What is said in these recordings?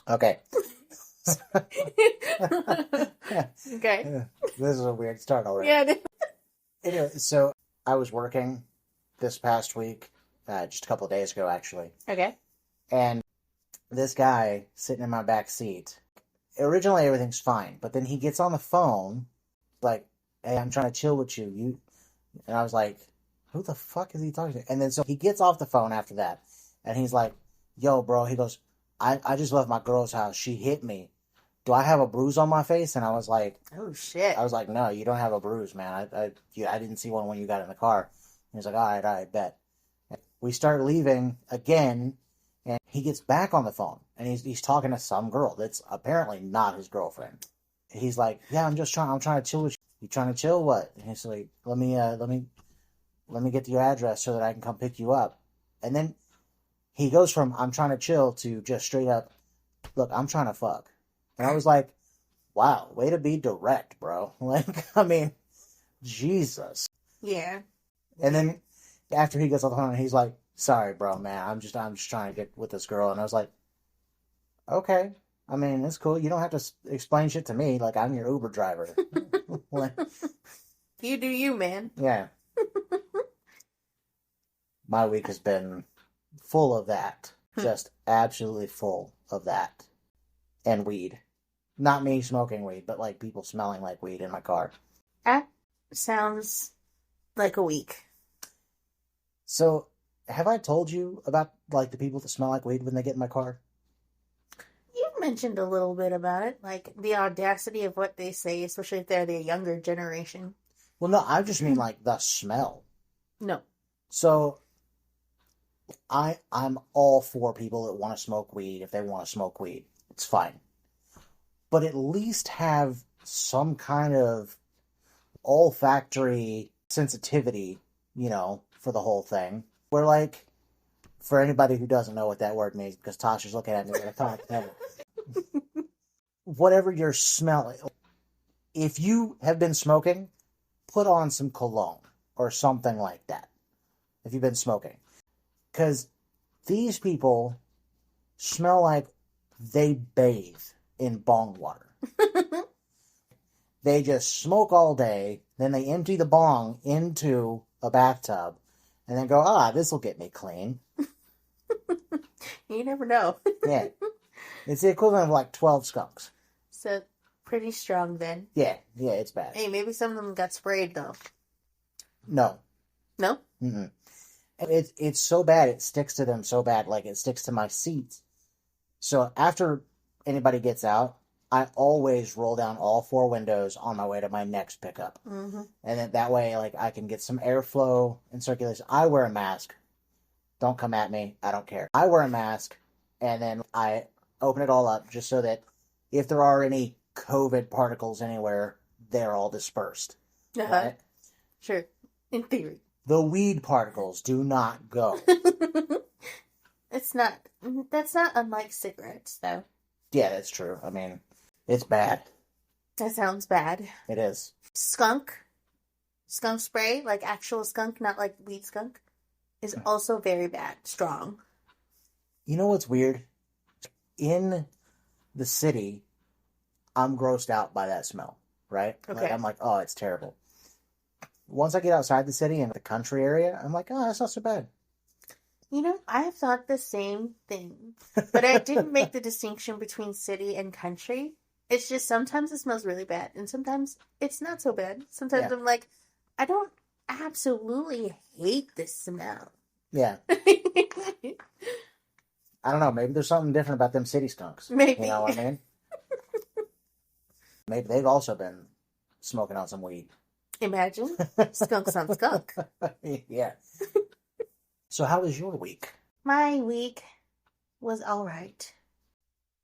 Okay. Okay. This is a weird start already. Yeah. Anyway, so I was working this past week, just a couple of days ago, actually. Okay. And this guy sitting in my back seat, originally everything's fine, but then he gets on the phone, like, hey, I'm trying to chill with you. And I was like, who the fuck is he talking to? And then so he gets off the phone after that, and he's like, yo, bro, he goes, I just left my girl's house. She hit me. Do I have a bruise on my face? And I was like, oh, shit. I was like, no, you don't have a bruise, man. I didn't see one when you got in the car. And he's like, all right, bet. And we start leaving again, and he gets back on the phone, and he's talking to some girl that's apparently not his girlfriend. He's like, yeah, I'm trying to chill with you. You trying to chill? What? And he's like, let me get your address so that I can come pick you up. And then he goes from I'm trying to chill to just straight up, look, I'm trying to fuck. And I was like, wow, way to be direct, bro. Like, I mean, Jesus. Yeah. And then after he gets on the phone, he's like, sorry, bro, man, I'm just trying to get with this girl. And I was like, okay. I mean, it's cool. You don't have to explain shit to me. Like, I'm your Uber driver. Like, you do you, man. Yeah. My week has been full of that. Just absolutely full of that. And weed. Not me smoking weed, but like people smelling like weed in my car. That sounds like a week. So, have I told you about like the people that smell like weed when they get in my car? You mentioned a little bit about it, like the audacity of what they say, especially if they're the younger generation. Well, no, I just mean like the smell. No. So, I'm all for people that want to smoke weed if they want to smoke weed. It's fine. But at least have some kind of olfactory sensitivity, for the whole thing. Where, like, for anybody who doesn't know what that word means, because Tasha's looking at me with a thought, whatever you're smelling, if you have been smoking, put on some cologne or something like that. If you've been smoking. Because these people smell like they bathe in bong water. They just smoke all day, then they empty the bong into a bathtub, and then go, this will get me clean. You never know. Yeah. It's the equivalent of like 12 skunks. So, pretty strong then. Yeah, it's bad. Hey, maybe some of them got sprayed though. No. No? Mm-mm. It's so bad, it sticks to them so bad, like it sticks to my seats. So after anybody gets out, I always roll down all 4 windows on my way to my next pickup. Mm-hmm. And then that way, like, I can get some airflow and circulation. I wear a mask. Don't come at me. I don't care. I wear a mask, and then I open it all up just so that if there are any COVID particles anywhere, they're all dispersed. Uh-huh. Right? Sure. In theory. The weed particles do not go. That's not unlike cigarettes, though. Yeah, that's true. I mean, it's bad. That sounds bad. It is. Skunk spray, like actual skunk, not like weed skunk, is also very bad. Strong. You know what's weird? In the city, I'm grossed out by that smell, right? Okay. Like, I'm like, oh, it's terrible. Once I get outside the city and the country area, I'm like, oh, that's not so bad. I thought the same thing, but I didn't make the distinction between city and country. It's just sometimes it smells really bad, and sometimes it's not so bad. Sometimes I'm like, I don't absolutely hate this smell. Yeah. I don't know. Maybe there's something different about them city skunks. Maybe. You know what I mean? Maybe they've also been smoking on some weed. Imagine. Skunks on skunk. Yeah. So how was your week? My week was alright.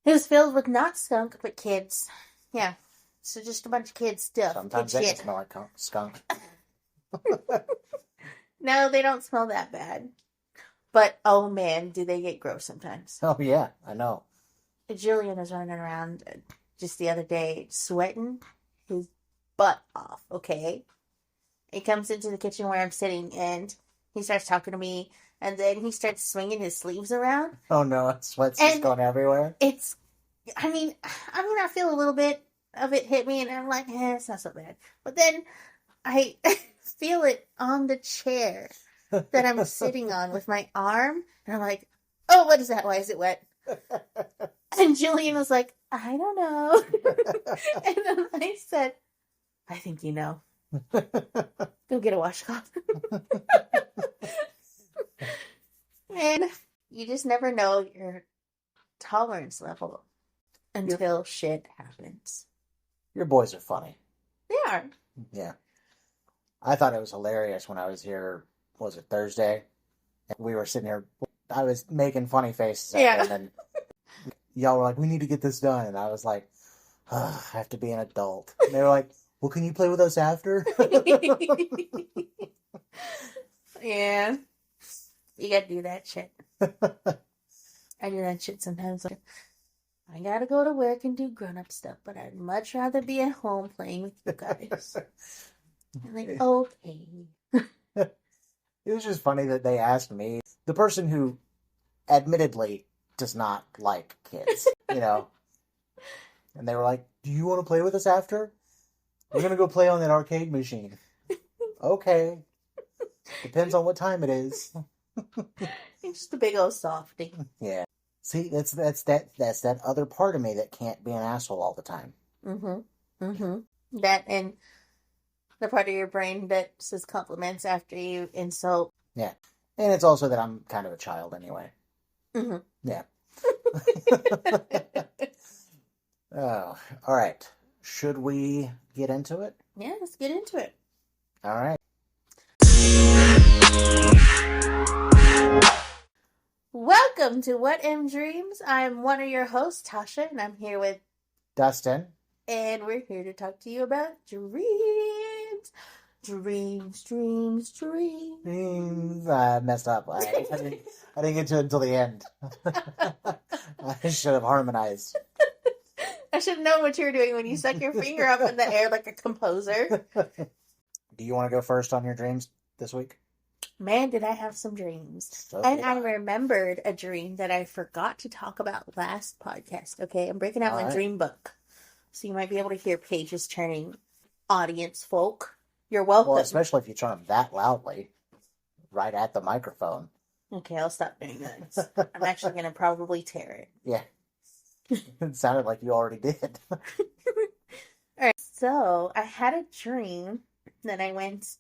It was filled with not skunk, but kids. Yeah. So just a bunch of kids stuff. Sometimes they can smell like skunk. No, they don't smell that bad. But, oh man, do they get gross sometimes. Oh, yeah, I know. Julian was running around just the other day sweating his butt off, okay? He comes into the kitchen where I'm sitting, and he starts talking to me, and then he starts swinging his sleeves around. Oh, no, sweat's just going everywhere? It's I feel a little bit of it hit me, and I'm like, it's not so bad. But then I feel it on the chair that I'm sitting on with my arm, and I'm like, oh, what is that? Why is it wet? And Jillian was like, I don't know. And then I said, I think you know. Go get a washcloth. And you just never know your tolerance level until shit happens. Your boys are funny. They are. Yeah. I thought it was hilarious when I was here, was it Thursday? And we were sitting here, I was making funny faces at them, and y'all were like, we need to get this done. And I was like, I have to be an adult. And they were like, well, can you play with us after? Yeah. You gotta do that shit. I do that shit sometimes. Like, I gotta go to work and do grown-up stuff, but I'd much rather be at home playing with you guys. I'm like, okay. It was just funny that they asked me, the person who admittedly does not like kids, you know, and they were like, do you want to play with us after? We're going to go play on that arcade machine. Okay. Depends on what time it is. It's just a big old softy. Yeah. See, that's that other part of me that can't be an asshole all the time. That and the part of your brain that says compliments after you insult. Yeah. And it's also that I'm kind of a child anyway. Yeah. Oh, all right. Should we get into it? Yeah, let's get into it. All right. Welcome to What M Dreams. I'm one of your hosts, Tasha, and I'm here with Dustin. And we're here to talk to you about dreams. Dreams. I messed up. I didn't get to it until the end. I should have harmonized. I should have known what you were doing when you stuck your finger up in the air like a composer. Do you want to go first on your dreams this week? Man, did I have some dreams. So and I remembered a dream that I forgot to talk about last podcast. Okay, I'm breaking out my dream book. So you might be able to hear pages turning. Audience folk, you're welcome. Well, especially if you turn them that loudly, right at the microphone. Okay, I'll stop doing that. I'm actually going to probably tear it. Yeah. It sounded like you already did. Alright, so I had a dream that I went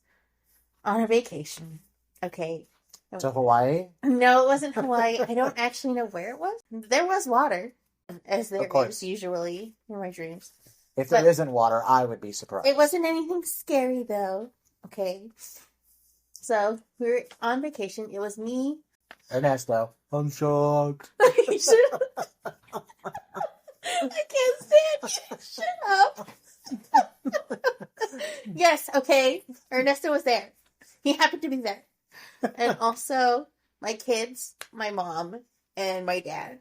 on a vacation. Okay. To Hawaii? No, it wasn't Hawaii. I don't actually know where it was. There was water, as there is usually in my dreams. If there isn't water, I would be surprised. It wasn't anything scary, though. Okay. So, we were on vacation. It was me. Ernesto. I'm shocked. I can't stand you. Shut up. Yes, okay. Ernesto was there. He happened to be there. And also, my kids, my mom, and my dad.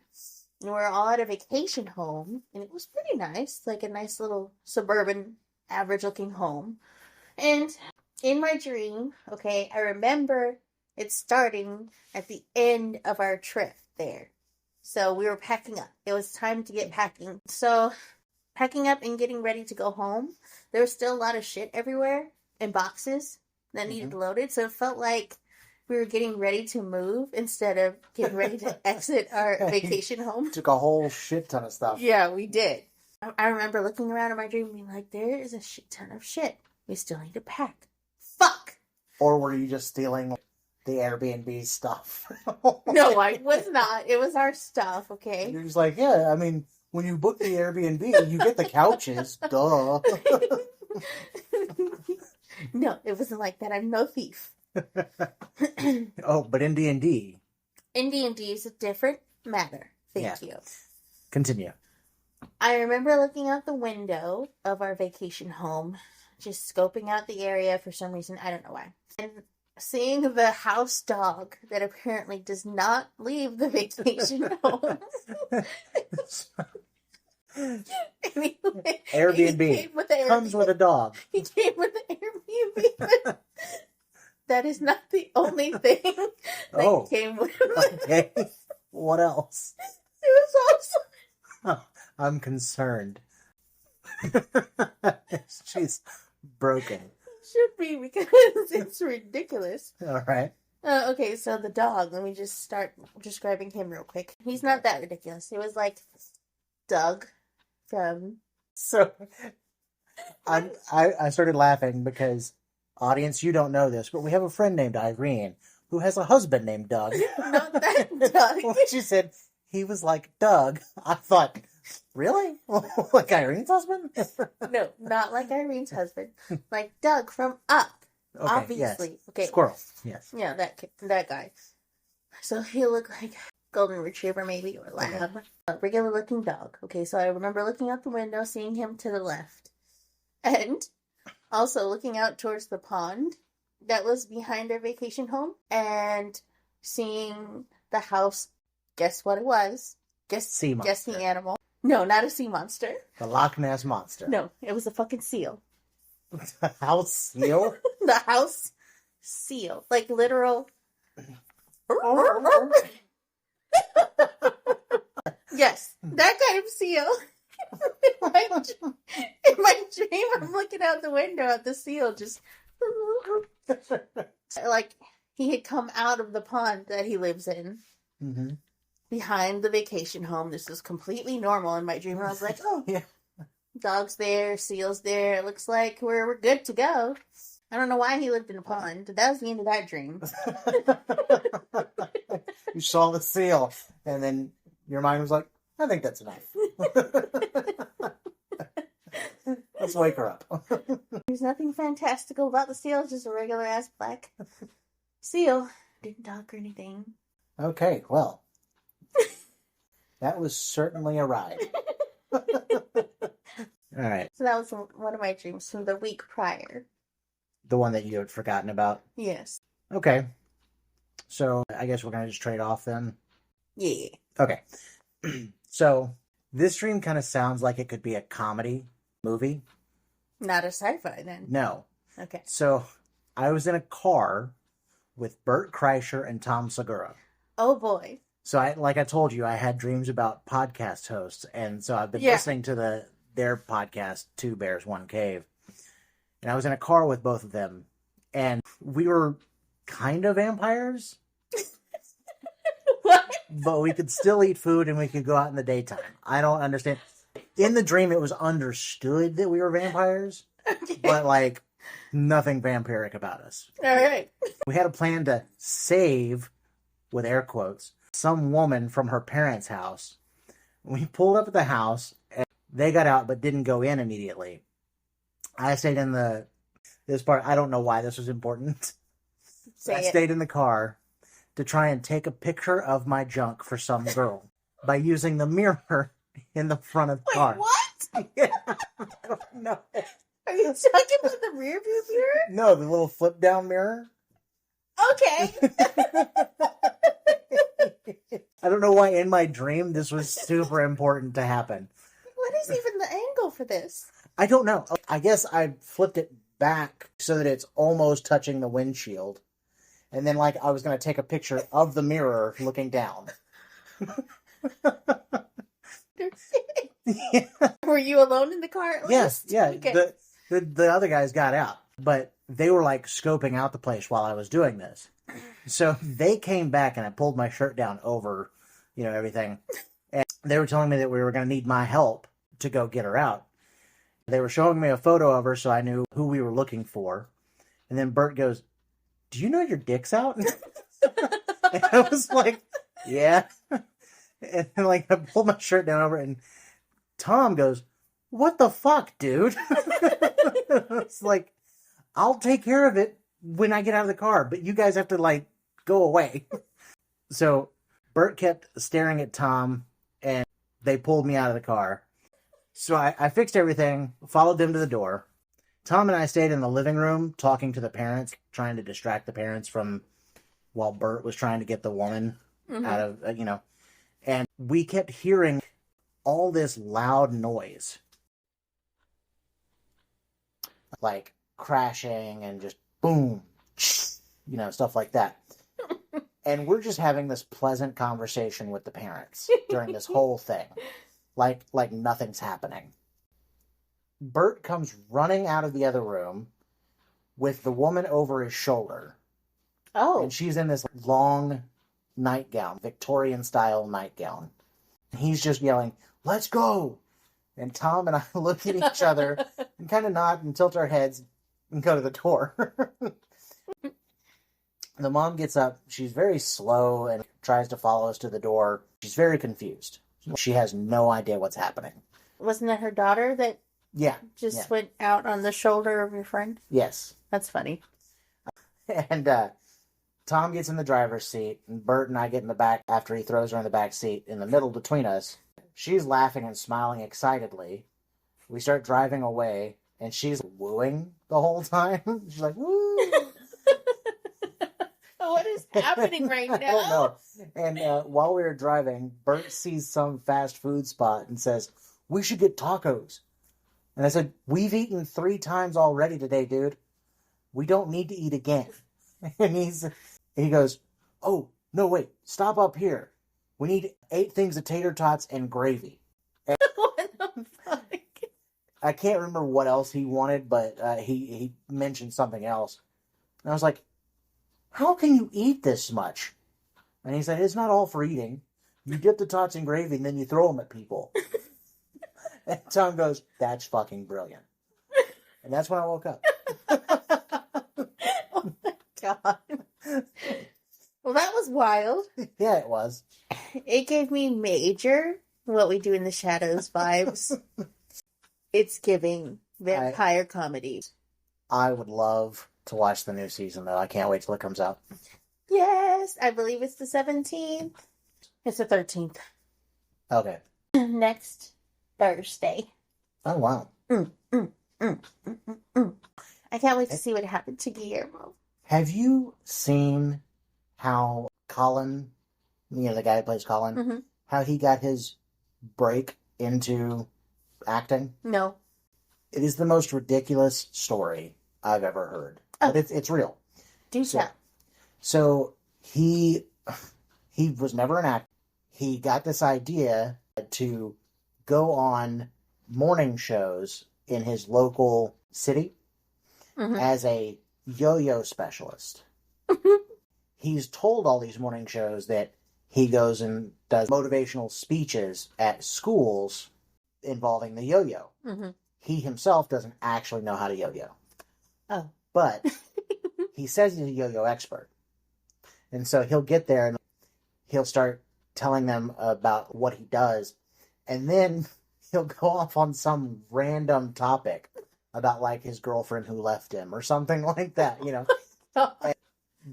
And we're all at a vacation home. And it was pretty nice. Like a nice little suburban, average-looking home. And in my dream, okay, I remember it starting at the end of our trip there. So we were packing up. It was time to get packing. So packing up and getting ready to go home. There was still a lot of shit everywhere in boxes that needed loaded. So it felt like we were getting ready to move instead of getting ready to exit our vacation home. Took a whole shit ton of stuff. Yeah, we did. I remember looking around in my dream and being like, there is a shit ton of shit. We still need to pack. Fuck! Or were you just stealing the Airbnb stuff? No, I was not. It was our stuff, okay? You're just like, yeah, I mean, when you book the Airbnb, you get the couches. Duh. No, it wasn't like that. I'm no thief. Oh, but in D&D. In D&D is a different matter. Thank you. Continue. I remember looking out the window of our vacation home, just scoping out the area for some reason. I don't know why. And seeing the house dog that apparently does not leave the vacation home. Anyway, Airbnb comes with a dog. He came with the Airbnb. That is not the only thing that came with it. Okay. What else? It was also... I'm concerned. She's broken. Should be because it's ridiculous. All right. Okay, so the dog, let me just start describing him real quick. He's not that ridiculous. It was like Doug from... So I started laughing because, audience, you don't know this, but we have a friend named Irene who has a husband named Doug. Not that Doug. When she said he was like Doug, I thought, really? Like Irene's husband? No, not like Irene's husband. Like Doug from Up. Okay, Obviously. yes. Okay. Squirrel. Yes. Yeah, that guy. So he looked like golden retriever maybe, or lab. Okay. A regular looking dog. Okay, so I remember looking out the window, seeing him to the left. And also looking out towards the pond that was behind our vacation home. And seeing the house. Guess what it was? Sea monster. Guess the animal. No, not a sea monster. The Loch Ness Monster. No, it was a fucking seal. The house seal? The house seal. Like literal. Yes, that kind of seal. In my dream, I'm looking out the window at the seal, just like he had come out of the pond that he lives in, behind the vacation home. This was completely normal in my dream. I was like, oh, yeah. Dog's there, seal's there. It looks like we're good to go. I don't know why he lived in a pond. That was the end of that dream. You saw the seal, and then your mind was like, I think that's enough. Let's wake her up. There's nothing fantastical about the seal. It's just a regular ass black seal. Didn't talk or anything. Okay, well, that was certainly a ride. All right. So that was one of my dreams from the week prior. The one that you had forgotten about? Yes. Okay. So I guess we're going to just trade off then? Yeah. Okay. So this dream kind of sounds like it could be a comedy movie. Not a sci-fi then. No. Okay. So I was in a car with Bert Kreischer and Tom Segura. Oh boy. So like I told you, I had dreams about podcast hosts, and so I've been listening to their podcast, Two Bears, One Cave. And I was in a car with both of them, and we were kind of vampires. What? But we could still eat food and we could go out in the daytime. I don't understand. In the dream, it was understood that we were vampires, but like nothing vampiric about us. All right. We had a plan to save, with air quotes, some woman from her parents' house. We pulled up at the house, and they got out but didn't go in immediately. I stayed in this part. I don't know why this was important. I stayed in the car to try and take a picture of my junk for some girl by using the mirror in the front of the car. What? Yeah, I don't know. Are you talking about the rear view mirror? No, the little flip down mirror. Okay. I don't know why in my dream this was super important to happen. What is even the angle for this? I don't know. I guess I flipped it back so that it's almost touching the windshield. And then, like, I was going to take a picture of the mirror looking down. Yeah. Were you alone in the car at Yes, least? yeah. Okay. The other guys got out. But they were, like, scoping out the place while I was doing this. So they came back and I pulled my shirt down over, everything. And they were telling me that we were going to need my help to go get her out. They were showing me a photo of her so I knew who we were looking for. And then Bert goes, do you know your dick's out? And I was like, yeah. And then, like, I pulled my shirt down over it, and Tom goes, what the fuck, dude? It's like, I'll take care of it when I get out of the car, but you guys have to, like, go away. So Bert kept staring at Tom, and they pulled me out of the car. So I fixed everything, followed them to the door. Tom and I stayed in the living room talking to the parents, trying to distract the parents while Bert was trying to get the woman out of, and we kept hearing all this loud noise. Like crashing and just boom, stuff like that. And we're just having this pleasant conversation with the parents during this whole thing. like nothing's happening. Bert comes running out of the other room with the woman over his shoulder. Oh. And she's in this long nightgown, Victorian-style nightgown. He's just yelling, "Let's go!" And Tom and I look at each other and kind of nod and tilt our heads and go to the door. The mom gets up. She's very slow and tries to follow us to the door. She's very confused. She has no idea what's happening. Wasn't that her daughter that just went out on the shoulder of your friend? Yes. That's funny. And Tom gets in the driver's seat, and Bert and I get in the back after he throws her in the back seat in the middle between us. She's laughing and smiling excitedly. We start driving away, and she's wooing the whole time. She's like, "Woo!" What is happening right now? I don't know. And while we were driving, Bert sees some fast food spot and says, "We should get tacos." And I said, "We've eaten 3 times already today, dude. We don't need to eat again." And he goes, "Oh, no, wait, stop up here. We need 8 things of tater tots and gravy." And what the fuck? I can't remember what else he wanted, but he mentioned something else. And I was like, "How can you eat this much?" And he said, "It's not all for eating. You dip the tots in gravy and then you throw them at people." And Tom goes, "That's fucking brilliant." And that's when I woke up. Oh my god. Well, that was wild. Yeah, it was. It gave me major What We Do in the Shadows vibes. It's giving vampire comedy. I would love to watch the new season, though. I can't wait till it comes out. Yes, I believe it's the 17th. It's the 13th. Okay. Next Thursday. Oh, wow. I can't wait to see what happened to Guillermo. Have you seen how Colin, the guy who plays Colin, how he got his break into acting? No. It is the most ridiculous story I've ever heard. Oh. But it's real. Do tell. So he was never an actor. He got this idea to go on morning shows in his local city as a yo-yo specialist. He's told all these morning shows that he goes and does motivational speeches at schools involving the yo-yo. He himself doesn't actually know how to yo-yo. Oh. But he says he's a yo-yo expert. And so he'll get there and he'll start telling them about what he does. And then he'll go off on some random topic about, like, his girlfriend who left him or something like that, And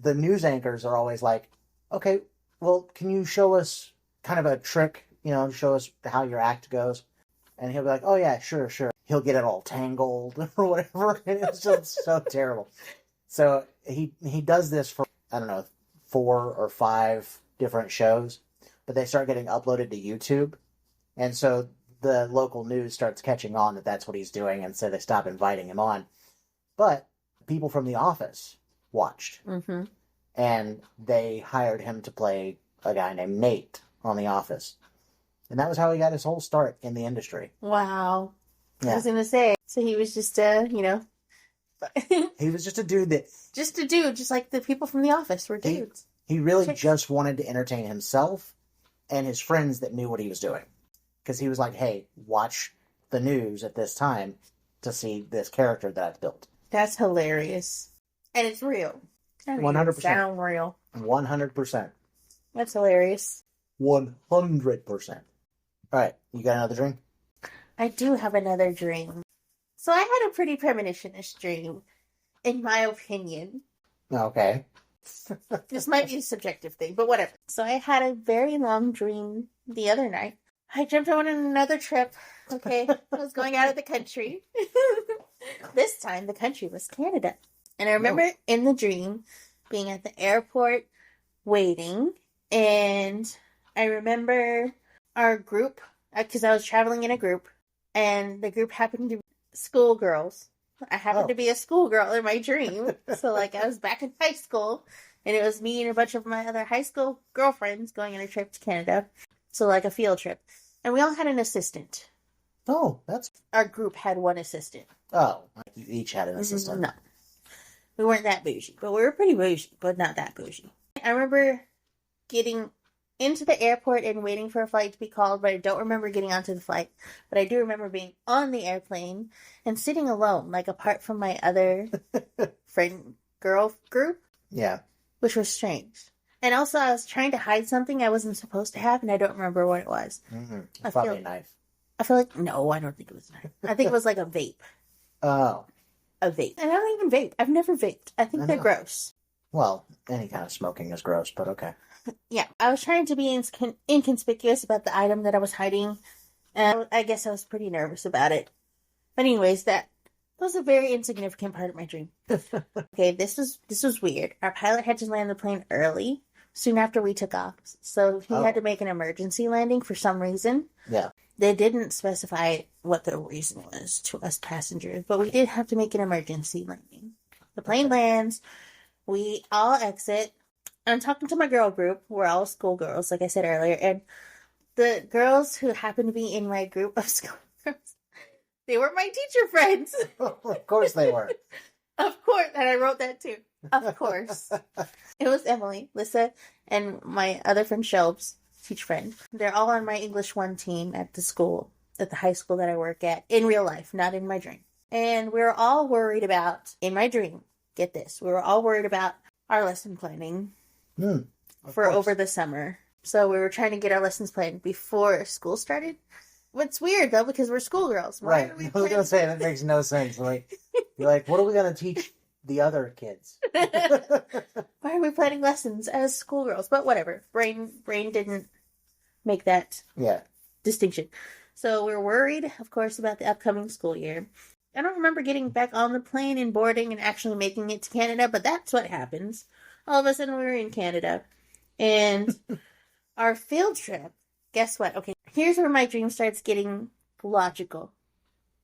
the news anchors are always like, "Okay, well, can you show us kind of a trick, show us how your act goes?" And he'll be like, "Oh, yeah, sure. He'll get it all tangled or whatever. And it's just so terrible. So he does this for, I don't know, 4 or 5 different shows, but they start getting uploaded to YouTube. And so the local news starts catching on that that's what he's doing, and so they stop inviting him on. But people from The Office watched. And they hired him to play a guy named Nate on The Office. And that was how he got his whole start in the industry. Wow. Yeah. I was going to say, so he was just He was just a dude that... Just a dude, just like the people from The Office were dudes. He really just wanted to entertain himself and his friends that knew what he was doing. Because he was like, "Hey, watch the news at this time to see this character that I've built." That's hilarious. And it's real. 100%. Sound real. 100%. That's hilarious. 100%. All right, you got another dream? I do have another dream. So I had a pretty premonition-ish dream, in my opinion. Okay. This might be a subjective thing, but whatever. So I had a very long dream the other night. I jumped on another trip. Okay, I was going out of the country. This time, the country was Canada. And I remember in the dream being at the airport waiting. And I remember our group, because I was traveling in a group, and the group happened to be schoolgirls. I happened to be a schoolgirl in my dream. So, I was back in high school, and it was me and a bunch of my other high school girlfriends going on a trip to Canada. So, a field trip. And we all had an assistant. Oh, that's... Our group had one assistant. Oh, you each had an assistant. No. We weren't that bougie, but we were pretty bougie, but not that bougie. I remember getting into the airport and waiting for a flight to be called, but I don't remember getting onto the flight. But I do remember being on the airplane and sitting alone, like apart from my other friend girl group. Yeah. Which was strange. And also, I was trying to hide something I wasn't supposed to have, and I don't remember what it was. Mm-hmm. Probably a knife. I feel like, no, I don't think it was a knife. I think it was like a vape. Oh. A vape. And I don't even vape. I've never vaped. I think they're gross. Well, any kind of smoking is gross, but okay. Yeah, I was trying to be inconspicuous about the item that I was hiding, and I guess I was pretty nervous about it. But anyways, that was a very insignificant part of my dream. Okay, this was weird. Our pilot had to land the plane early, soon after we took off, so he had to make an emergency landing for some reason. Yeah. They didn't specify what the reason was to us passengers, but we did have to make an emergency landing. The plane lands, we all exit. I'm talking to my girl group. We're all schoolgirls, like I said earlier, and the girls who happen to be in my group of schoolgirls, they were my teacher friends. Of course they were. Of course, and I wrote that too. Of course. It was Emily, Lissa, and my other friend Shelbs, teacher friend. They're all on my English 1 team at the high school that I work at, in real life, not in my dream. And we were all worried about, in my dream, get this, we were all worried about our lesson planning for over the summer. So we were trying to get our lessons planned before school started. What's weird though, because we're schoolgirls. Right. I was going to say, that makes no sense. Like, you're like, what are we going to teach the other kids? Why are we planning lessons as schoolgirls? But whatever. Brain didn't make that distinction. So we're worried, of course, about the upcoming school year. I don't remember getting back on the plane and boarding and actually making it to Canada, but that's what happens. All of a sudden we were in Canada. And our field trip, guess what? Okay, here's where my dream starts getting logical.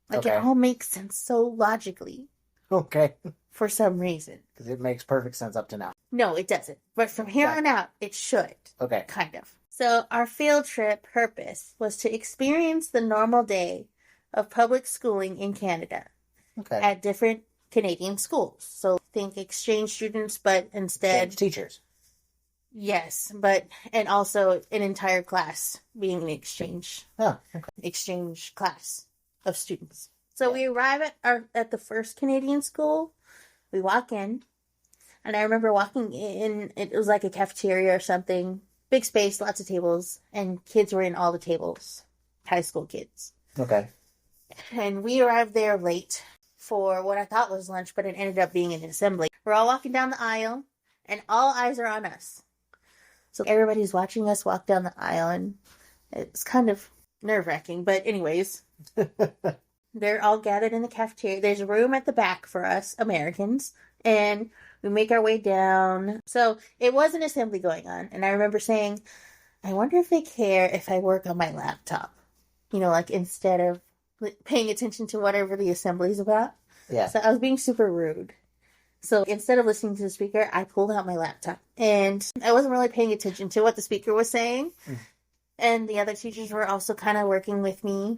Like, it all makes sense so logically. Okay. For some reason. Because it makes perfect sense up to now. No, it doesn't. But from here on out, it should. Okay. Kind of. So our field trip purpose was to experience the normal day of public schooling in Canada. Okay. At different Canadian schools. So think exchange students, but instead... Exchange teachers. Yes, and also an entire class being an exchange. Oh, okay. Exchange class of students. So we arrive at the first Canadian school. We walk in, and I remember walking in. It was like a cafeteria or something. Big space, lots of tables, and kids were in all the tables. High school kids. Okay. And we arrived there late for what I thought was lunch, but it ended up being an assembly. We're all walking down the aisle, and all eyes are on us. So everybody's watching us walk down the aisle, and it's kind of nerve-wracking. But anyways, they're all gathered in the cafeteria. There's a room at the back for us Americans, and we make our way down. So it was an assembly going on, and I remember saying, I wonder if they care if I work on my laptop. You know, like instead of paying attention to whatever the assembly's about. Yeah. So I was being super rude. So instead of listening to the speaker, I pulled out my laptop. And I wasn't really paying attention to what the speaker was saying. And the other teachers were also kind of working with me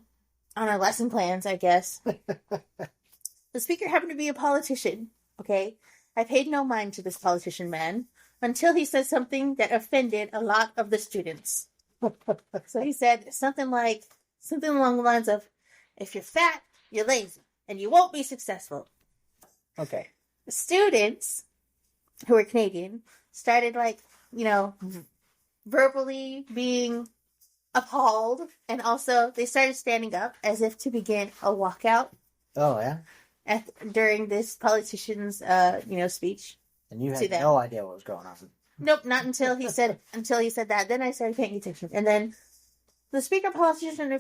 on our lesson plans, I guess. The speaker happened to be a politician, okay? I paid no mind to this politician man until he said something that offended a lot of the students. So he said something along the lines of, if you're fat, you're lazy, and you won't be successful. Okay. The students, who were Canadian, started verbally being appalled, and also they started standing up as if to begin a walkout. Oh, yeah? During this politician's, speech. And you had no idea what was going on. Nope, not until he said that. Then I started paying attention. And then the speaker politician,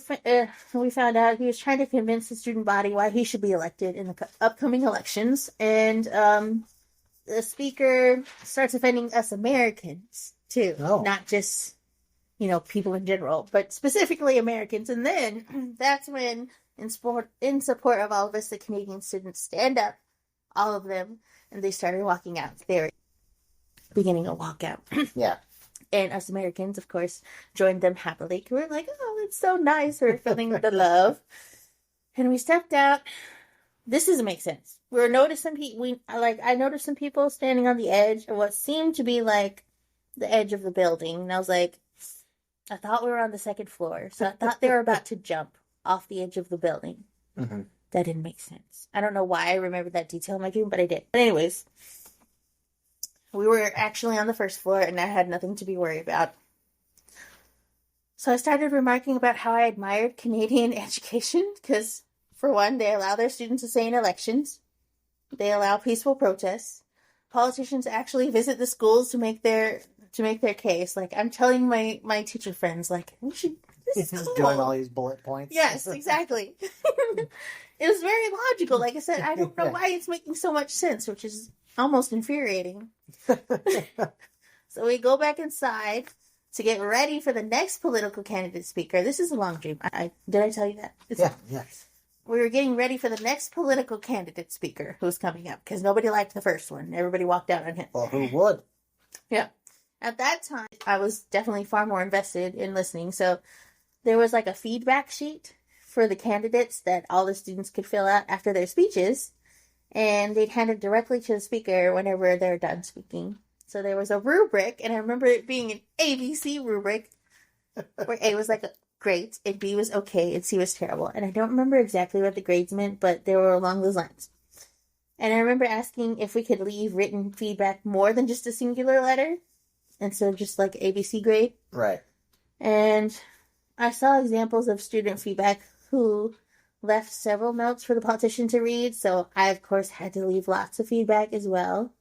we found out he was trying to convince the student body why he should be elected in the upcoming elections. And the speaker starts offending us Americans, too. Oh. Not just, people in general, but specifically Americans. And then that's when, in support of all of us, the Canadian students stand up, all of them, and they started walking out. They were beginning a walkout. Yeah. And us Americans, of course, joined them happily. We're like, oh, it's so nice. We're feeling the love. And we stepped out. This doesn't make sense. We were noticing I noticed some people standing on the edge of what seemed to be like the edge of the building. And I was like, I thought we were on the second floor. So I thought they were about to jump off the edge of the building. Mm-hmm. That didn't make sense. I don't know why I remembered that detail in my dream, but I did. But anyways, we were actually on the first floor and I had nothing to be worried about. So I started remarking about how I admired Canadian education because, for one, they allow their students to say in elections. They allow peaceful protests. Politicians actually visit the schools to make their case. Like, I'm telling my teacher friends, like, we should. This is cool. Doing all these bullet points. Yes, exactly. It was very logical. Like I said, I don't know why it's making so much sense, which is almost infuriating. So we go back inside to get ready for the next political candidate speaker. This is a long dream. Did I tell you that? Yes. We were getting ready for the next political candidate speaker who's coming up because nobody liked the first one. Everybody walked out on him. Well, who would? Yeah. At that time, I was definitely far more invested in listening. So there was like a feedback sheet for the candidates that all the students could fill out after their speeches. And they'd hand it directly to the speaker whenever they're done speaking. So there was a rubric, and I remember it being an ABC rubric, where A was like great, and B was okay, and C was terrible. And I don't remember exactly what the grades meant, but they were along those lines. And I remember asking if we could leave written feedback more than just a singular letter, instead of just like ABC grade. Right. And I saw examples of student feedback who left several notes for the politician to read, so I, of course, had to leave lots of feedback as well.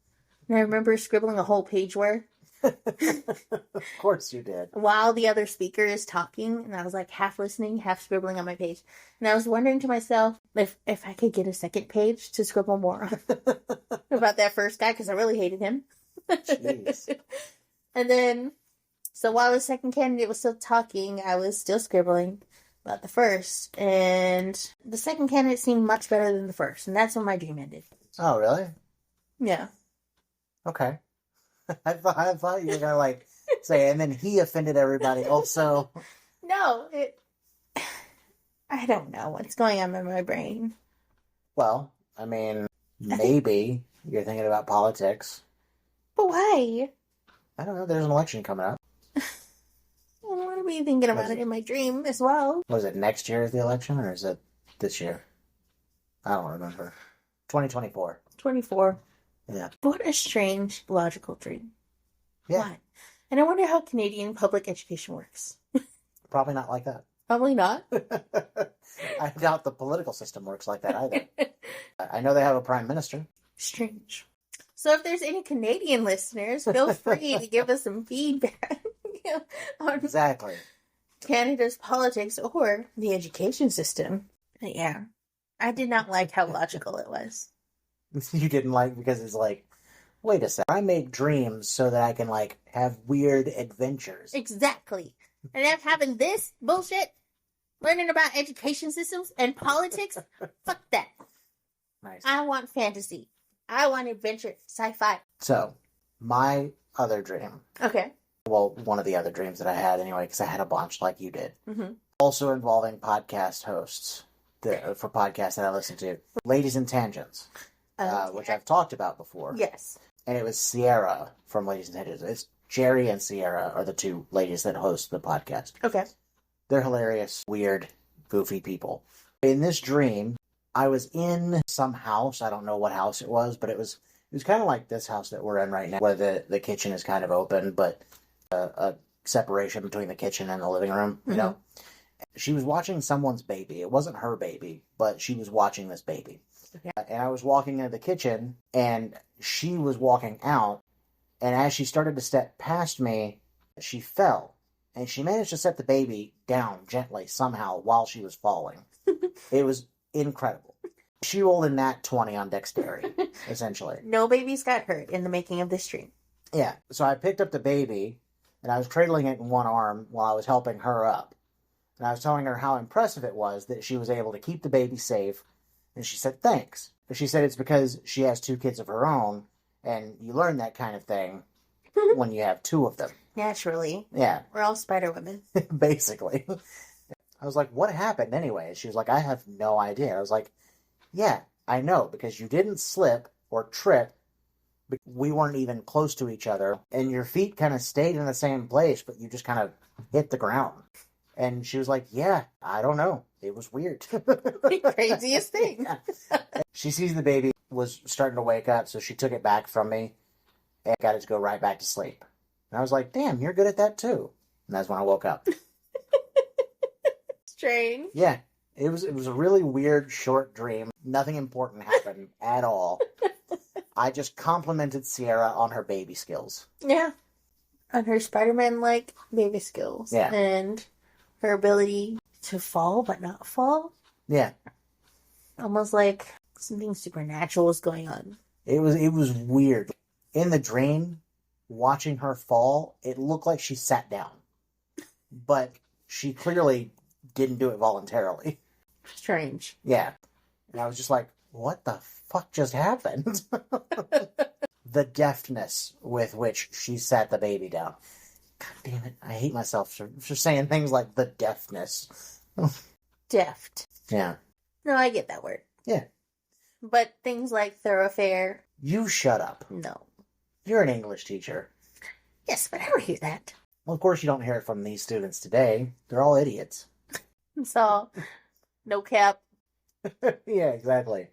And I remember scribbling a whole page worth. Of course you did. While the other speaker is talking, and I was like half listening, half scribbling on my page. And I was wondering to myself if I could get a second page to scribble more on about that first guy, because I really hated him. Jeez. And then, so while the second candidate was still talking, I was still scribbling about the first. And the second candidate seemed much better than the first. And that's when my dream ended. Oh, really? Yeah. Okay. I thought you were gonna like say, and then he offended everybody also. No, I don't know what's going on in my brain. Well, I mean, maybe you're thinking about politics. But why? I don't know. There's an election coming up. I'm going to be thinking about it in my dream as well. Was it next year is the election, or is it this year? I don't remember. 2024. 24. Yeah. What a strange, logical dream. Yeah. Why? And I wonder how Canadian public education works. Probably not like that. Probably not. I doubt the political system works like that either. I know they have a prime minister. Strange. So if there's any Canadian listeners, feel free to give us some feedback on Exactly. Canada's politics or the education system. But yeah. I did not like how logical it was. You didn't like because it's like, wait a second, I make dreams so that I can like have weird adventures. Exactly. And I'm having this bullshit, learning about education systems and politics. Fuck that. Nice. I want fantasy. I want adventure, sci-fi. So, my other dream. Okay. Well, one of the other dreams that I had anyway, because I had a bunch like you did. Mm-hmm. Also involving podcast hosts for podcasts that I listen to. Ladies and Tangents. Which I've talked about before. Yes. And it was Sierra from Ladies and Tangents. It's Jerry and Sierra are the two ladies that host the podcast. Okay. They're hilarious, weird, goofy people. In this dream, I was in some house. I don't know what house it was, but it was kind of like this house that we're in right now, where the kitchen is kind of open, but a separation between the kitchen and the living room, you know? She was watching someone's baby. It wasn't her baby, but she was watching this baby. Okay. And I was walking into the kitchen, and she was walking out, and as she started to step past me, she fell. And she managed to set the baby down gently somehow while she was falling. It was incredible. She rolled a nat 20 on dexterity, essentially. No babies got hurt in the making of this dream. Yeah. So I picked up the baby, and I was cradling it in one arm while I was helping her up. And I was telling her how impressive it was that she was able to keep the baby safe. And she said, thanks. But she said it's because she has two kids of her own, and you learn that kind of thing when you have two of them. Naturally. Yeah. We're all spider women. Basically. I was like, what happened anyway? She was like, I have no idea. I was like, yeah, I know, because you didn't slip or trip. We weren't even close to each other, and your feet kind of stayed in the same place, but you just kind of hit the ground. And she was like, yeah, I don't know. It was weird. The craziest thing. She sees the baby was starting to wake up, so she took it back from me and got it to go right back to sleep. And I was like, damn, you're good at that too. And that's when I woke up. Strange. Yeah. It was a really weird short dream. Nothing important happened at all. I just complimented Sierra on her baby skills. Yeah. On her Spider-Man-like baby skills. Yeah. And her ability to fall but not fall. Yeah. Almost like something supernatural was going on. It was weird. In the dream, watching her fall, it looked like she sat down. But she clearly didn't do it voluntarily. Strange. Yeah. And I was just like, what the fuck just happened? The deftness with which she sat the baby down. God damn it. I hate myself for saying things like the deftness. Deft. Yeah. No, I get that word. Yeah. But things like thoroughfare. You shut up. No. You're an English teacher. Yes, but I don't hear that. Well, of course you don't hear it from these students today. They're all idiots. So, no cap. Yeah, exactly.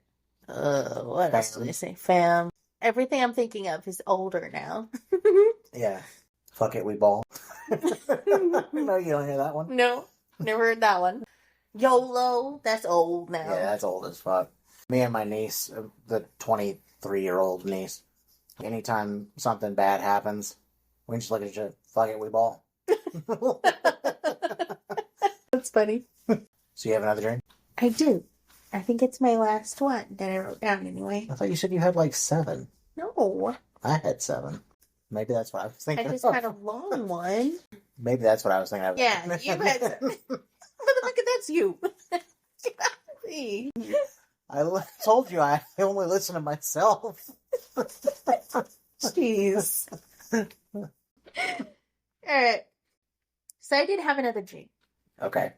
What else do they say? Fam. Everything I'm thinking of is older now. Yeah. Fuck it, we ball. No, you don't hear that one? No, never heard that one. YOLO, that's old now. Yeah, that's old as fuck. Me and my niece, the 23-year-old niece, anytime something bad happens, we just look at each other, fuck it, we ball. That's funny. So you have another dream? I do. I think it's my last one that I wrote down anyway. I thought you said you had like 7. No. I had 7. Maybe that's what I was thinking I just of. had a long one. Maybe that's what I was thinking of. Yeah, you had some. Motherfucker, that's you. See. I told you I only listen to myself. Jeez. Alright. So I did have another dream. Okay.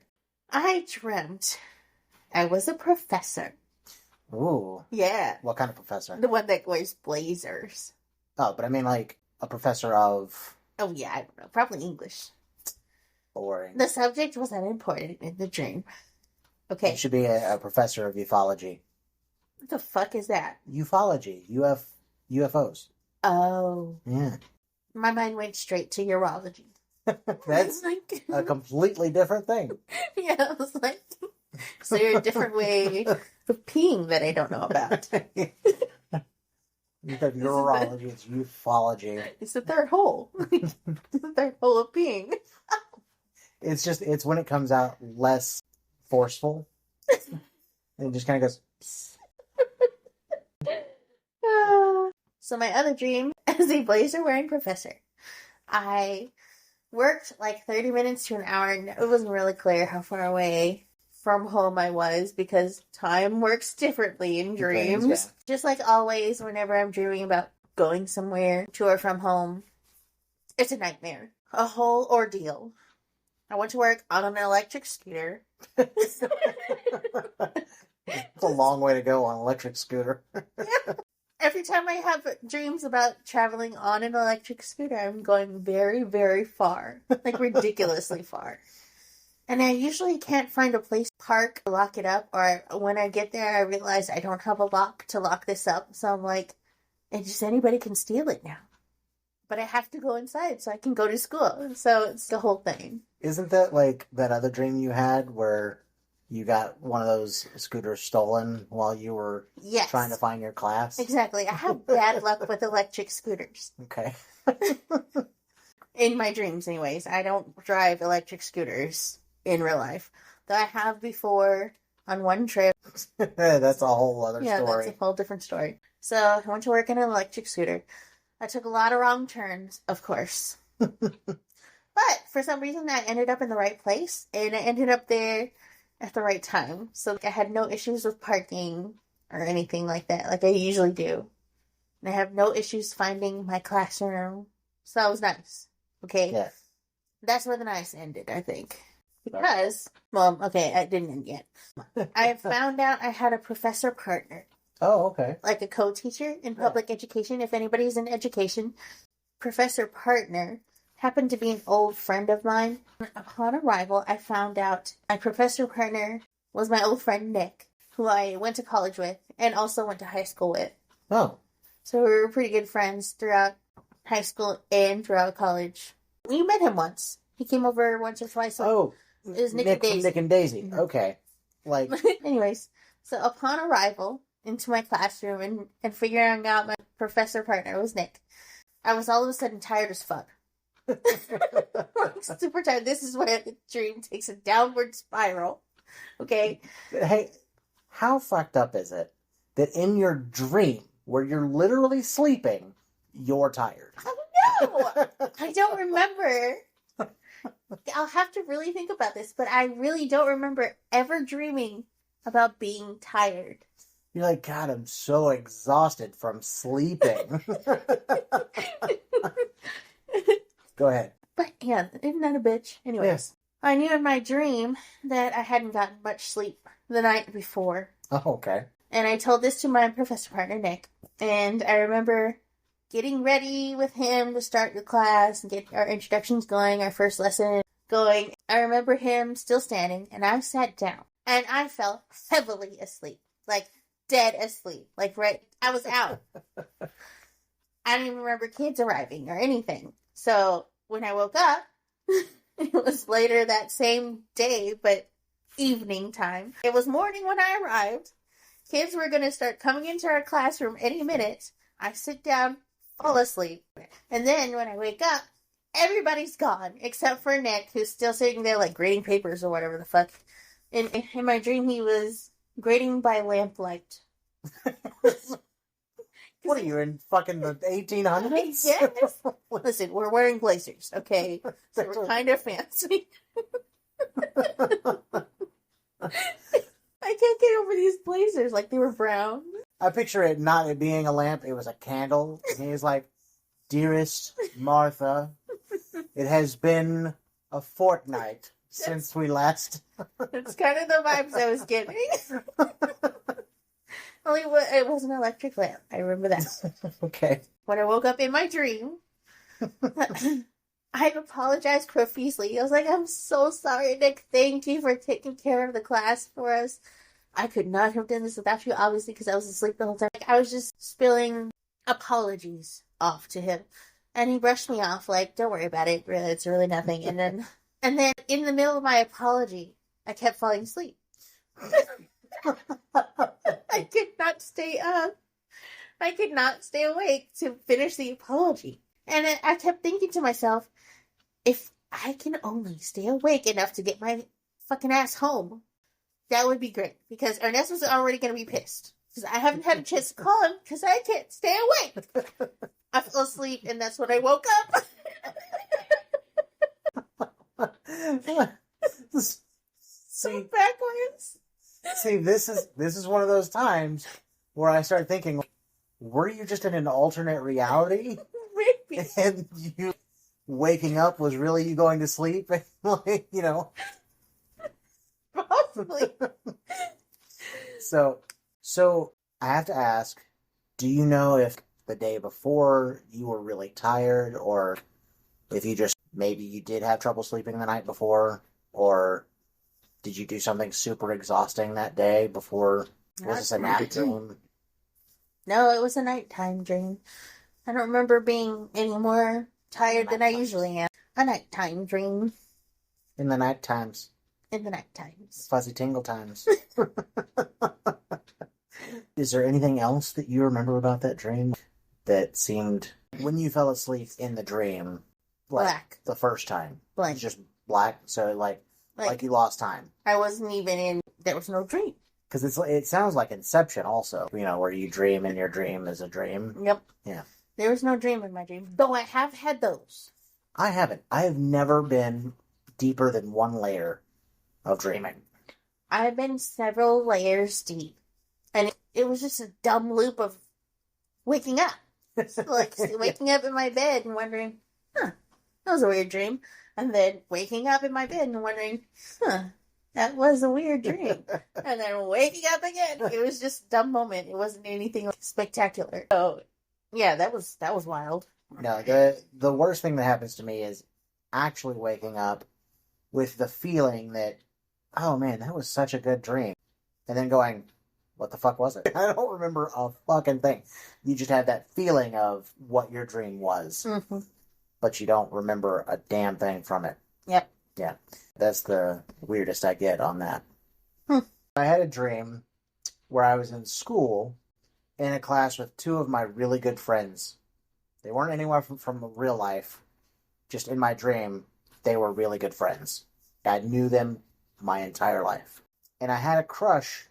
I dreamt I was a professor. Ooh. Yeah. What kind of professor? The one that wears blazers. Oh, but I mean like a professor of... Oh yeah, I don't know. Probably English. Boring. The subject was unimportant in the dream. Okay. You should be a professor of ufology. What the fuck is that? Ufology. UFOs. Oh. Yeah. My mind went straight to urology. That's like, a completely different thing. yeah, I was like, is there a different way of peeing that I don't know about? You said urology, it's ufology. It's the third hole. The third hole of peeing. It's when it comes out less forceful. And it just kind of goes... So my other dream as a blazer-wearing professor. I worked like 30 minutes to an hour, and it wasn't really clear how far away from home I was because time works differently in dreams. Yeah. Just like always, whenever I'm dreaming about going somewhere to or from home, it's a nightmare. A whole ordeal. I went to work on an electric scooter. It's a long way to go on an electric scooter. Yeah. Every time I have dreams about traveling on an electric scooter, I'm going very, very far. Like, ridiculously far. And I usually can't find a place to park, lock it up, or when I get there, I realize I don't have a lock to lock this up. So I'm like, just anybody can steal it now. But I have to go inside so I can go to school. So it's the whole thing. Isn't that like that other dream you had where you got one of those scooters stolen while you were trying to find your class? Exactly. I have bad luck with electric scooters. Okay. In my dreams, anyways. I don't drive electric scooters in real life. Though I have before on one trip. That's a whole other story. Yeah, that's a whole different story. So I went to work in an electric scooter. I took a lot of wrong turns, of course. But for some reason, I ended up in the right place. And I ended up there at the right time. So I had no issues with parking or anything like that, like I usually do. And I have no issues finding my classroom. So that was nice. Okay? Yeah. That's where the nice ended, I think. Because, well, okay, it didn't end yet. I found out I had a professor partner. Oh, okay. Like a co-teacher in public education. If anybody's in education, professor partner happened to be an old friend of mine. Upon arrival, I found out my professor partner was my old friend Nick, who I went to college with and also went to high school with. Oh. So we were pretty good friends throughout high school and throughout college. We met him once. He came over once or twice. Oh. It was Nick and Daisy. Nick and Daisy. Mm-hmm. Okay. Like. Anyways, so upon arrival into my classroom and figuring out my professor partner was Nick, I was all of a sudden tired as fuck. Like, super tired. This is where the dream takes a downward spiral. Okay? Hey, how fucked up is it that in your dream, where you're literally sleeping, you're tired? No! I don't remember. I'll have to really think about this, but I really don't remember ever dreaming about being tired. You're like, God, I'm so exhausted from sleeping. Go ahead. But yeah, isn't that a bitch? Anyways, Yes. I knew in my dream that I hadn't gotten much sleep the night before. Oh, okay. And I told this to my professor partner, Nick. And I remember getting ready with him to start the class and get our introductions going, our first lesson going. I remember him still standing, and I sat down. And I fell heavily asleep. Like, dead asleep. Like, right, I was out. I don't even remember kids arriving or anything. So, when I woke up, it was later that same day, but evening time. It was morning when I arrived. Kids were going to start coming into our classroom any minute. I sit down, fall asleep. And then when I wake up, everybody's gone, except for Nick, who's still sitting there, like, grading papers or whatever the fuck. In my dream, he was grading by lamplight. What are you, in fucking the 1800s? Yes. Listen, we're wearing blazers, okay? So we're kind of fancy. I can't get over these blazers, like they were brown. I picture it not it being a lamp, it was a candle. And he's like, Dearest Martha, it has been a fortnight since we last... It's kind of the vibes I was getting. Only it was an electric lamp. I remember that. Okay. When I woke up in my dream, I apologized profusely. I was like, I'm so sorry, Nick. Thank you for taking care of the class for us. I could not have done this without you, obviously, because I was asleep the whole time. I was just spilling apologies off to him. And he brushed me off, like, don't worry about it. Really, it's really nothing. And then in the middle of my apology, I kept falling asleep. I could not stay up. I could not stay awake to finish the apology. And I kept thinking to myself, if I can only stay awake enough to get my fucking ass home, that would be great. Because Ernest was already going to be pissed. Because I haven't had a chance to call him because I can't stay awake. I fell asleep and that's when I woke up. So backwards. See, this is one of those times where I start thinking, were you just in an alternate reality? Maybe. And you waking up was really you going to sleep? Like, you know. Possibly. So I have to ask, do you know if the day before you were really tired, or if you just, maybe you did have trouble sleeping the night before, or did you do something super exhausting that day before? Was this a nap dream? No, it was a nighttime dream. I don't remember being any more tired than I usually am. A nighttime dream. In the night times. In the night times. Fuzzy tingle times. Is there anything else that you remember about that dream that seemed, when you fell asleep in the dream, like Black. the first time? Blank. Just black, so like you lost time. I wasn't even in, there was no dream. Because it sounds like Inception also, you know, where you dream and your dream is a dream. Yep. Yeah. There was no dream in my dream. Though I have had those. I haven't. I have never been deeper than one layer of dreaming. I've been several layers deep. And it was just a dumb loop of waking up. Like, waking up in my bed and wondering, huh, that was a weird dream. And then waking up in my bed and wondering, that was a weird dream. And then waking up again. It was just a dumb moment. It wasn't anything spectacular. So, yeah, that was wild. No, the worst thing that happens to me is actually waking up with the feeling that, oh man, that was such a good dream. And then going, what the fuck was it? I don't remember a fucking thing. You just have that feeling of what your dream was. Mm-hmm. But you don't remember a damn thing from it. Yep. Yeah. That's the weirdest I get on that. Hmm. I had a dream where I was in school in a class with two of my really good friends. They weren't anywhere from real life. Just in my dream, they were really good friends. I knew them my entire life. And I had a crush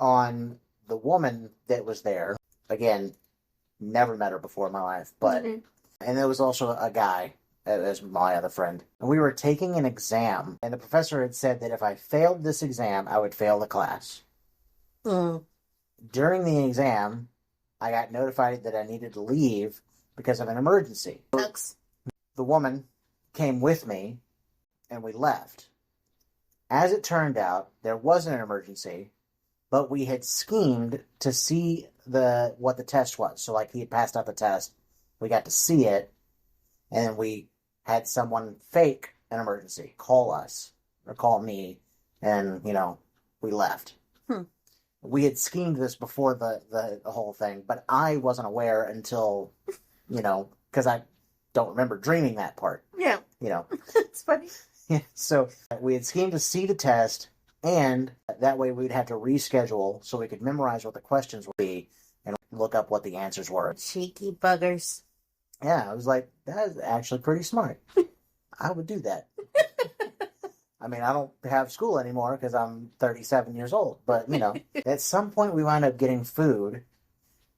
on the woman that was there. Again, never met her before in my life, but... Mm-hmm. And there was also a guy as my other friend. And we were taking an exam, and the professor had said that if I failed this exam, I would fail the class. Mm. During the exam, I got notified that I needed to leave because of an emergency. Sucks. The woman came with me, and we left. As it turned out, there wasn't an emergency, but we had schemed to see what the test was. So, like, he had passed out the test. We got to see it, and we had someone fake an emergency, call us, or call me, and, we left. We had schemed this before the whole thing, but I wasn't aware until, because I don't remember dreaming that part. Yeah. It's funny. Yeah, so we had schemed to see the test, and that way we'd have to reschedule so we could memorize what the questions would be and look up what the answers were. Cheeky buggers. Yeah, I was like, that is actually pretty smart. I would do that. I mean, I don't have school anymore because I'm 37 years old. But, at some point we wound up getting food,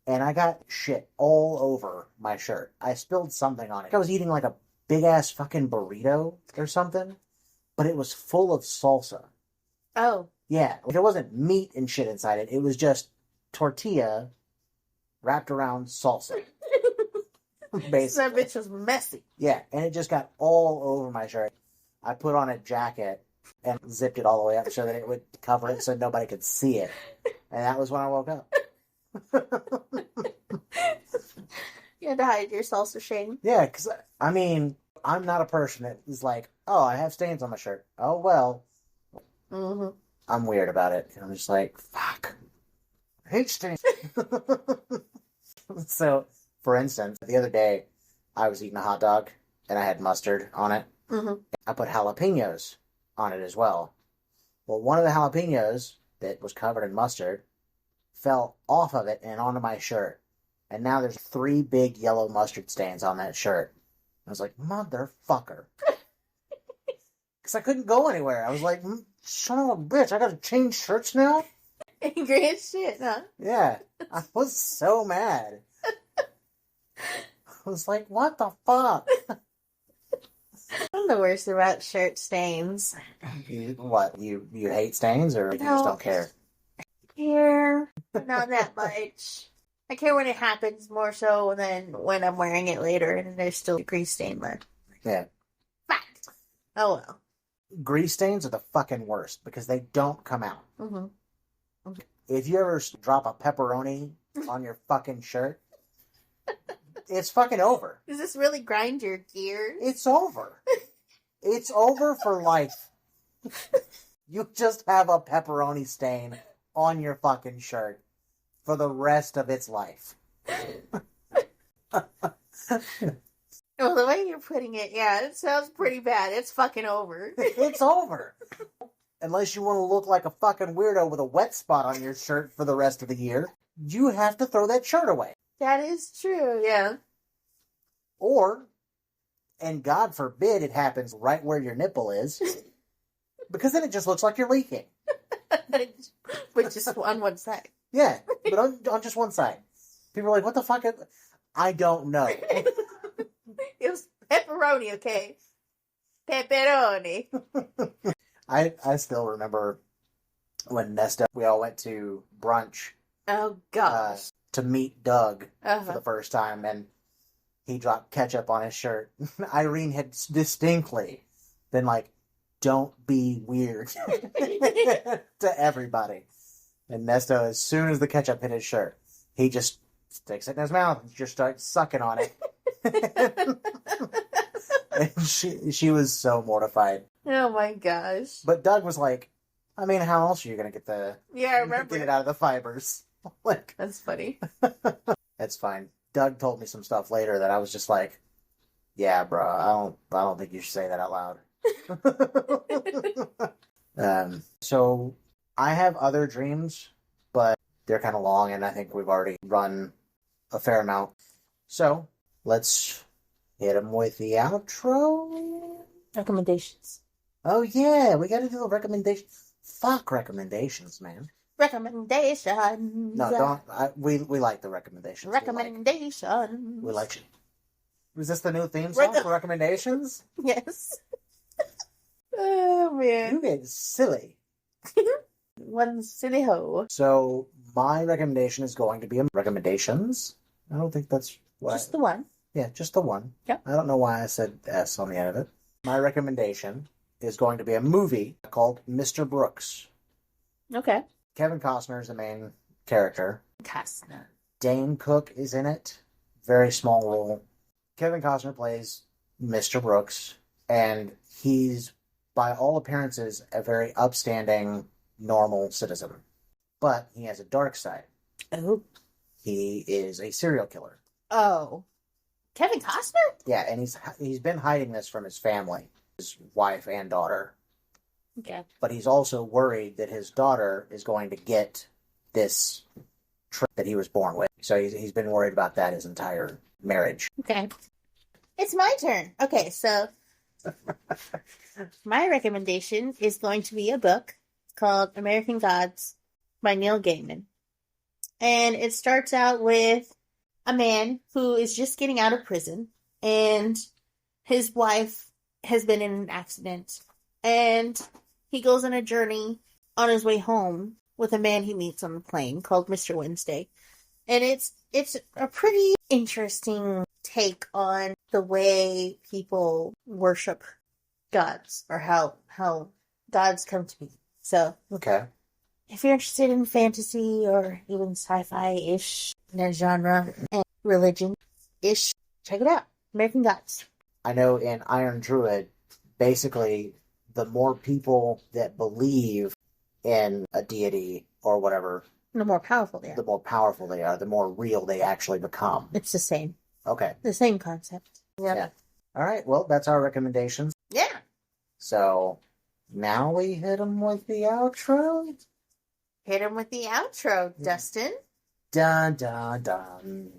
and I got shit all over my shirt. I spilled something on it. I was eating like a big-ass fucking burrito or something, but it was full of salsa. Oh. Yeah, there wasn't meat and shit inside it. It was just tortilla wrapped around salsa. Basically. That bitch was messy. Yeah, and it just got all over my shirt. I put on a jacket and zipped it all the way up so that it would cover it so nobody could see it. And that was when I woke up. You had to hide your salsa shame. Yeah, because, I'm not a person that is like, oh, I have stains on my shirt. Oh, well. Mm-hmm. I'm weird about it. And I'm just like, fuck. I hate stains. So... For instance, the other day, I was eating a hot dog, and I had mustard on it. Mm-hmm. I put jalapenos on it as well. Well, one of the jalapenos that was covered in mustard fell off of it and onto my shirt. And now there's 3 big yellow mustard stains on that shirt. I was like, motherfucker. Because I couldn't go anywhere. I was like, son of a bitch, I gotta change shirts now? Angry as shit, huh? Yeah. I was so mad. I was like, what the fuck? I'm the worst about shirt stains. What? You hate stains, or you just don't care? I care, but not that much. I care when it happens more so than when I'm wearing it later and there's still grease stain left. Yeah. Fuck. Oh well. Grease stains are the fucking worst because they don't come out. Mm-hmm. If you ever drop a pepperoni on your fucking shirt, it's fucking over. Does this really grind your gears? It's over. It's over for life. You just have a pepperoni stain on your fucking shirt for the rest of its life. Well, the way you're putting it, yeah, it sounds pretty bad. It's fucking over. It's over. Unless you want to look like a fucking weirdo with a wet spot on your shirt for the rest of the year, you have to throw that shirt away. That is true, yeah. Or, and God forbid it happens right where your nipple is, because then it just looks like you're leaking. But just on one side. Yeah, but on just one side. People are like, what the fuck? I don't know. It was pepperoni, okay? Pepperoni. I still remember when Nesta, we all went to brunch. Oh, gosh. To meet Doug uh-huh. for the first time, and he dropped ketchup on his shirt. Irene had distinctly been like, don't be weird to everybody. And Nesto, as soon as the ketchup hit his shirt, he just sticks it in his mouth and just starts sucking on it. And she was so mortified. Oh my gosh. But Doug was like, I mean, how else are you going to get I remember. get it out of the fibers? Like, That's funny. It's fine. Doug told me some stuff later that I was just like, yeah, bro, I don't think you should say that out loud. So I have other dreams, but they're kind of long, and I think we've already run a fair amount. So let's hit them with the outro. Recommendations. Oh yeah, we got to do the recommendations. Fuck recommendations, man. Recommendations. No, don't. We like the recommendations. Recommendations. We like. Was this the new theme song for recommendations? Yes. Oh man. You get silly. One silly hoe. So my recommendation is going to be recommendations. I don't think that's what. Just the one. Yeah, just the one. Yep. I don't know why I said S on the end of it. My recommendation is going to be a movie called Mr. Brooks. Okay. Kevin Costner is the main character. Costner. Dane Cook is in it. Very small role. Kevin Costner plays Mr. Brooks, and he's, by all appearances, a very upstanding, normal citizen. But he has a dark side. Oh. He is a serial killer. Oh. Kevin Costner? Yeah, and he's been hiding this from his family, his wife and daughter. Okay. But he's also worried that his daughter is going to get this trait that he was born with. So he's been worried about that his entire marriage. Okay. It's my turn. Okay, so my recommendation is going to be a book called American Gods by Neil Gaiman. And it starts out with a man who is just getting out of prison, and his wife has been in an accident, and he goes on a journey on his way home with a man he meets on the plane called Mr. Wednesday. And it's a pretty interesting take on the way people worship gods, or how gods come to be. So, Okay. if you're interested in fantasy or even sci-fi-ish genre and religion-ish, check it out. American Gods. I know in Iron Druid, basically, the more people that believe in a deity or whatever, The more powerful they are. the more powerful they are, the more real they actually become. It's the same. Okay. The same concept. Yeah. All right. Well, that's our recommendations. Yeah. So now we hit them with the outro. Hit him with the outro, Dustin. Dun dun dun.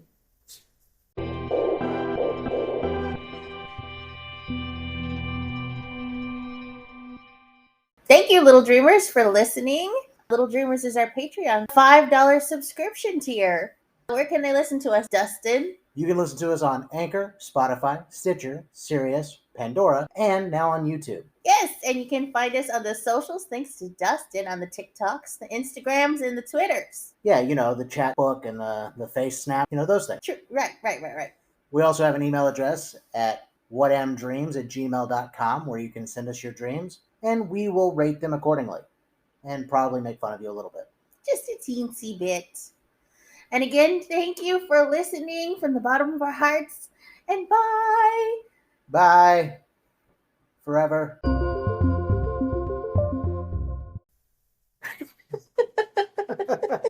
Thank you, Little Dreamers, for listening. Little Dreamers is our Patreon $5 subscription tier. Where can they listen to us, Dustin? You can listen to us on Anchor, Spotify, Stitcher, Sirius, Pandora, and now on YouTube. Yes, and you can find us on the socials thanks to Dustin on the TikToks, the Instagrams, and the Twitters. Yeah, you know, the chat book and the face snap, you know, those things. True. Right. We also have an email address at whatamdreams@gmail.com where you can send us your dreams, and we will rate them accordingly and probably make fun of you a little bit. Just a teensy bit. And again, thank you for listening from the bottom of our hearts, and bye! Bye. Forever.